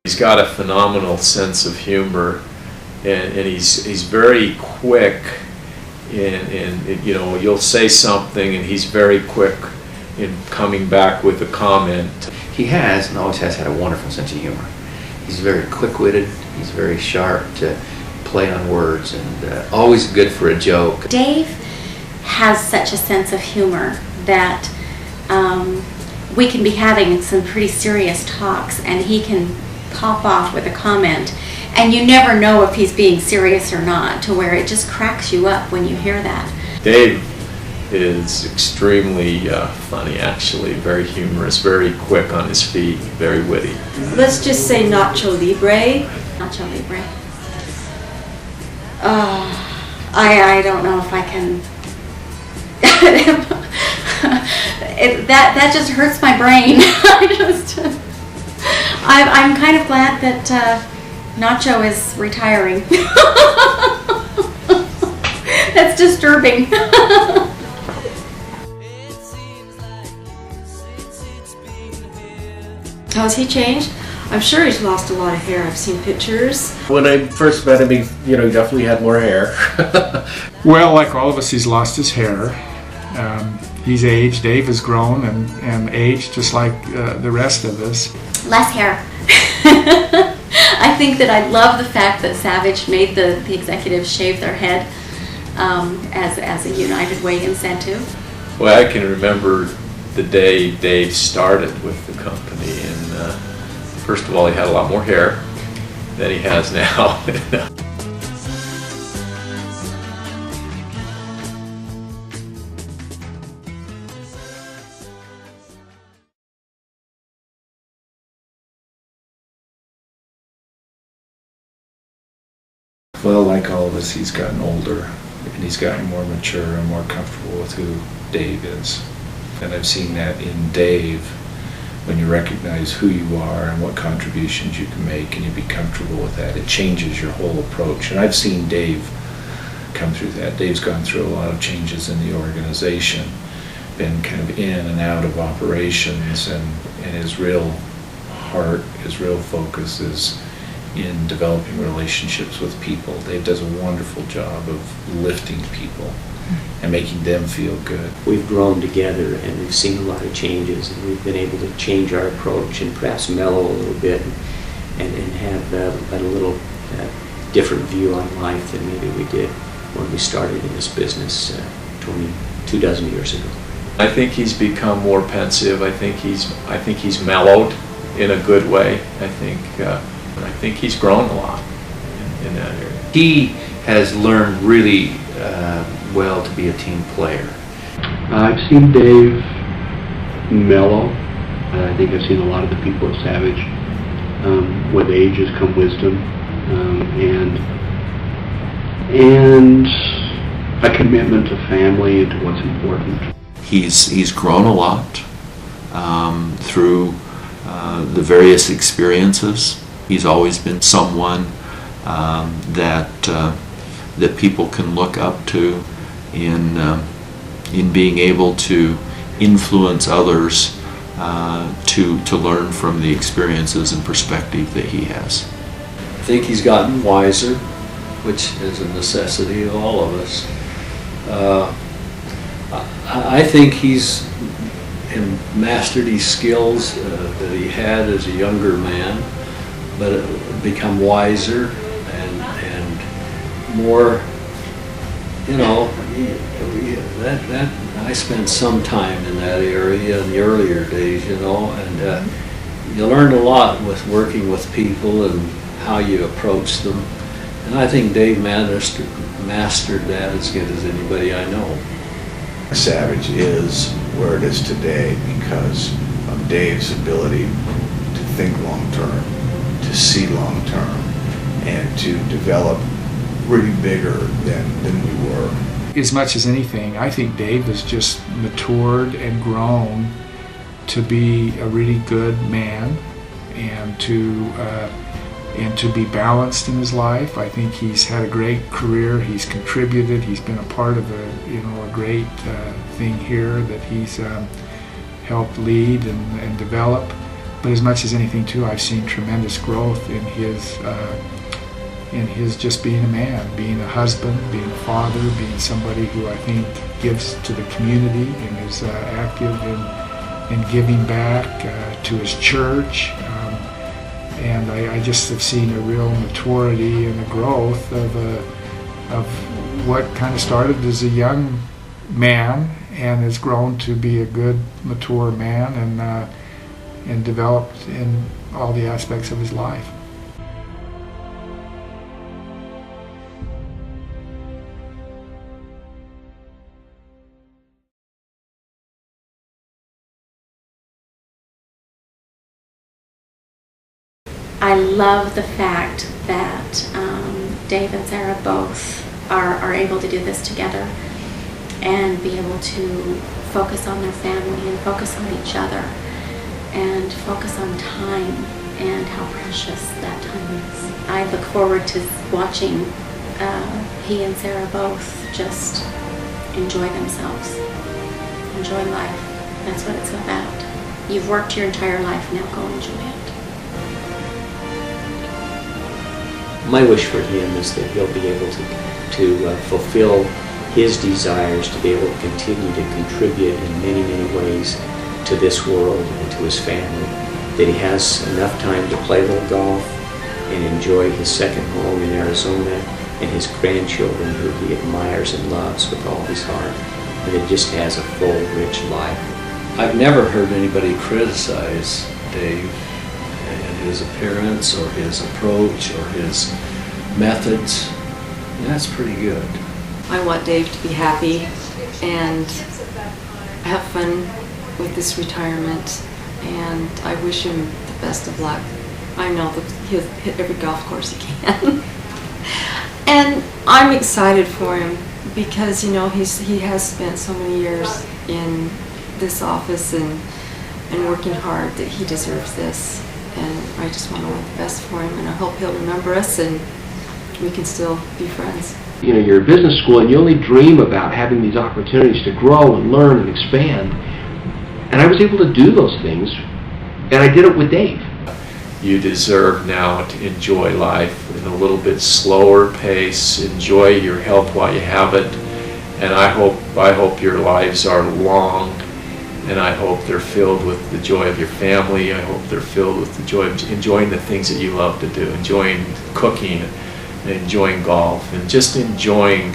He's got a phenomenal sense of humor, and he's very quick in you'll say something and he's very quick in coming back with a comment. He has and always has had a wonderful sense of humor. He's very quick-witted, he's very sharp to play on words, and always good for a joke. Dave has such a sense of humor that we can be having some pretty serious talks and he can pop off with a comment, and you never know if he's being serious or not, to where it just cracks you up when you hear that. Dave is extremely funny, actually, very humorous, very quick on his feet, very witty. Let's just say Nacho Libre. Nacho Libre. I don't know if I can. That just hurts my brain. I'm kind of glad that Nacho is retiring. That's disturbing. How has he changed? I'm sure he's lost a lot of hair. I've seen pictures. When I first met him, he definitely had more hair. Well, like all of us, he's lost his hair. He's aged. Dave has grown and aged just like the rest of us. Less hair. I think that I love the fact that Savage made the executives shave their head as a United Way incentive. Well, I can remember the day Dave started with the company, and first of all, he had a lot more hair than he has now. Well, like all of us, he's gotten older, and he's gotten more mature and more comfortable with who Dave is. And I've seen that in Dave, when you recognize who you are and what contributions you can make, and you be comfortable with that, it changes your whole approach. And I've seen Dave come through that. Dave's gone through a lot of changes in the organization, been kind of in and out of operations, and his real heart, his real focus is in developing relationships with people. Dave does a wonderful job of lifting people and making them feel good. We've grown together and we've seen a lot of changes, and we've been able to change our approach and perhaps mellow a little bit and have a little different view on life than maybe we did when we started in this business 22 years ago. I think he's become more pensive. I think he's mellowed in a good way. I think he's grown a lot in that area. He has learned really well to be a team player. I've seen Dave mellow. I think I've seen a lot of the people at Savage. With age has come wisdom, and a commitment to family and to what's important. He's grown a lot through the various experiences. He's always been someone that people can look up to in being able to influence others to learn from the experiences and perspective that he has. I think he's gotten wiser, which is a necessity of all of us. I think he's mastered his skills that he had as a younger man, but become wiser and more, that I spent some time in that area in the earlier days, and you learn a lot with working with people and how you approach them. And I think Dave mastered that as good as anybody I know. Savage is where it is today because of Dave's ability to think long-term, to see long-term, and to develop really bigger than we were. As much as anything, I think Dave has just matured and grown to be a really good man and to be balanced in his life. I think he's had a great career. He's contributed. He's been a part of a great thing here that he's helped lead and develop. But as much as anything too, I've seen tremendous growth in his just being a man, being a husband, being a father, being somebody who I think gives to the community and is active in giving back to his church. And I just have seen a real maturity and a growth of what kind of started as a young man and has grown to be a good, mature man and developed in all the aspects of his life. I love the fact that Dave and Sarah both are able to do this together and be able to focus on their family and focus on each other and focus on time and how precious that time is. I look forward to watching he and Sarah both just enjoy themselves, enjoy life. That's what it's about. You've worked your entire life, now go enjoy it. My wish for him is that he'll be able to fulfill his desires to be able to continue to contribute in many, many ways to this world and to his family. That he has enough time to play a little golf and enjoy his second home in Arizona and his grandchildren who he admires and loves with all his heart. And it just has a full, rich life. I've never heard anybody criticize Dave and his appearance or his approach or his methods. That's pretty good. I want Dave to be happy and have fun with this retirement, and I wish him the best of luck. I know that he'll hit every golf course he can. And I'm excited for him because, you know, he has spent so many years in this office and working hard, that he deserves this. And I just want to want the best for him, and I hope he'll remember us and we can still be friends. You know, you're a business school and you only dream about having these opportunities to grow and learn and expand. And I was able to do those things, and I did it with Dave. You deserve now to enjoy life in a little bit slower pace. Enjoy your health while you have it. And I hope your lives are long, and I hope they're filled with the joy of your family. I hope they're filled with the joy of enjoying the things that you love to do, enjoying cooking, and enjoying golf, and just enjoying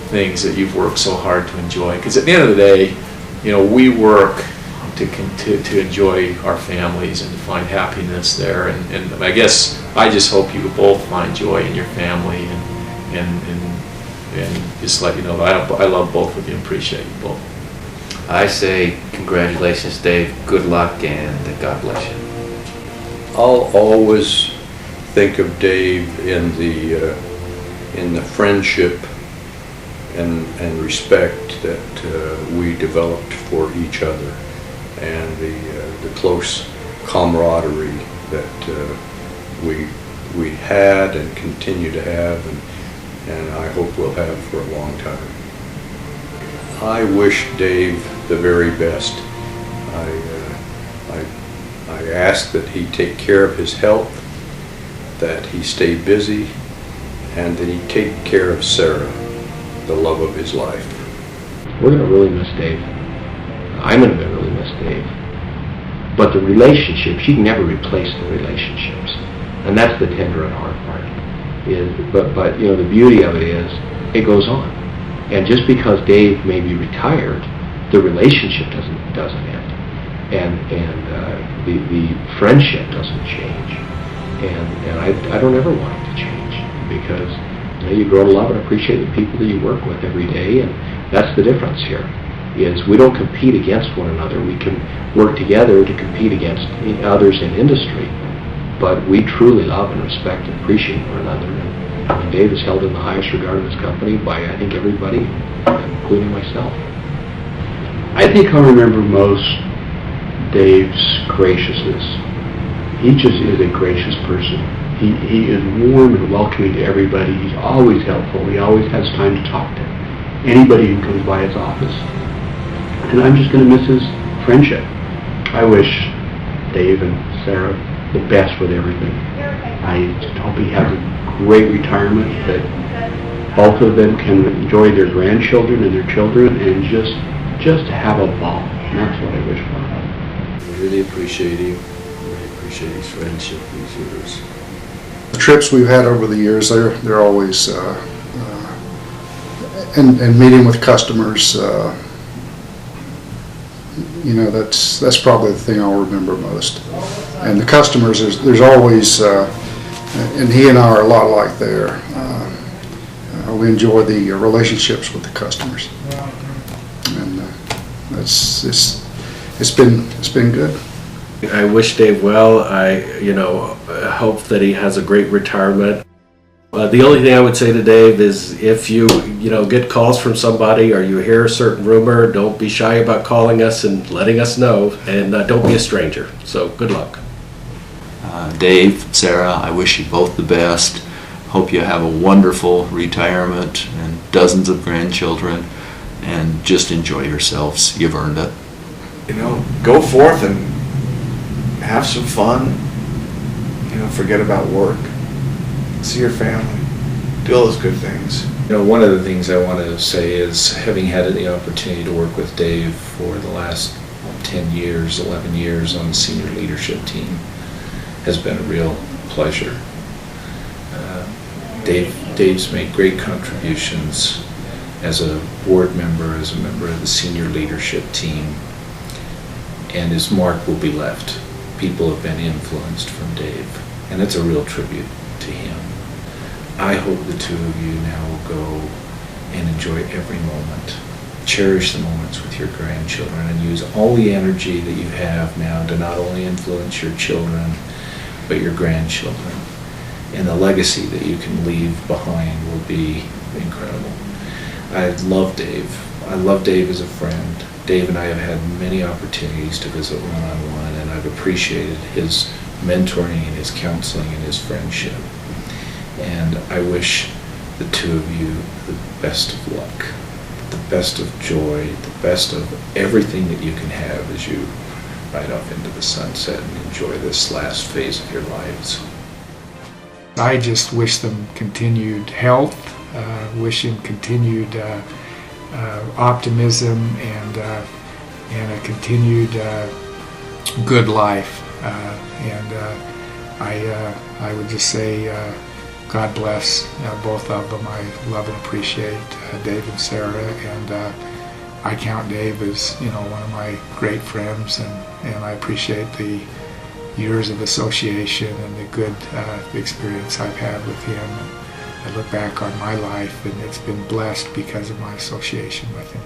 things that you've worked so hard to enjoy. Because at the end of the day, you know, we work to enjoy our families and to find happiness there. And I guess I just hope you both find joy in your family, and just let you know that I love both of you and appreciate you both. I say congratulations, Dave. Good luck, and God bless you. I'll always think of Dave in the friendship and respect that we developed for each other, and the close camaraderie that we had and continue to have, and I hope we'll have for a long time. I wish Dave the very best. I ask that he take care of his health, that he stay busy, and that he take care of Sarah, the love of his life. We're going to really miss Dave. I'm going to really miss Dave. But the relationships, you can never replace the relationships. And that's the tender and hard part. But you know, the beauty of it is, it goes on. And just because Dave may be retired, the relationship doesn't end. And the friendship doesn't change. And I don't ever want it to change, because you grow to love and appreciate the people that you work with every day, and that's the difference here. Is we don't compete against one another. We can work together to compete against others in industry, but we truly love and respect and appreciate one another. And Dave is held in the highest regard of his company by, I think, everybody, including myself. I think I'll remember most Dave's graciousness. He just is a gracious person. He is warm and welcoming to everybody. He's always helpful. He always has time to talk to anybody who comes by his office. And I'm just going to miss his friendship. I wish Dave and Sarah the best with everything. I just hope he has a great retirement, that both of them can enjoy their grandchildren and their children and just have a ball. And that's what I wish for him. I really appreciate him. I really appreciate his friendship these years. The trips we've had over the years, they're always, and meeting with customers, that's probably the thing I'll remember most. And the customers, there's always, and he and I are a lot alike there. We enjoy the relationships with the customers, and it's been good. I wish Dave well. I hope that he has a great retirement. The only thing I would say to Dave is if you get calls from somebody or you hear a certain rumor, don't be shy about calling us and letting us know, and don't be a stranger. So good luck. Dave, Sarah, I wish you both the best. Hope you have a wonderful retirement and dozens of grandchildren, and just enjoy yourselves. You've earned it. Go forth and have some fun. Forget about work. See your family. Do all those good things. One of the things I want to say is, having had the opportunity to work with Dave for the last 10 years, 11 years on the senior leadership team, has been a real pleasure. Dave's made great contributions as a board member, as a member of the senior leadership team, and his mark will be left. People have been influenced from Dave, and it's a real tribute to him. I hope the two of you now will go and enjoy every moment. Cherish the moments with your grandchildren and use all the energy that you have now to not only influence your children, but your grandchildren. And the legacy that you can leave behind will be incredible. I love Dave. I love Dave as a friend. Dave and I have had many opportunities to visit one-on-one, and I've appreciated his mentoring and his counseling and his friendship. And I wish the two of you the best of luck, the best of joy, the best of everything that you can have as you ride off into the sunset and enjoy this last phase of your lives. I just wish them continued health, wish him continued optimism and a continued good life. I would just say God bless both of them. I love and appreciate Dave and Sarah, and I count Dave as one of my great friends, and I appreciate the years of association and the good experience I've had with him. I look back on my life, and it's been blessed because of my association with him.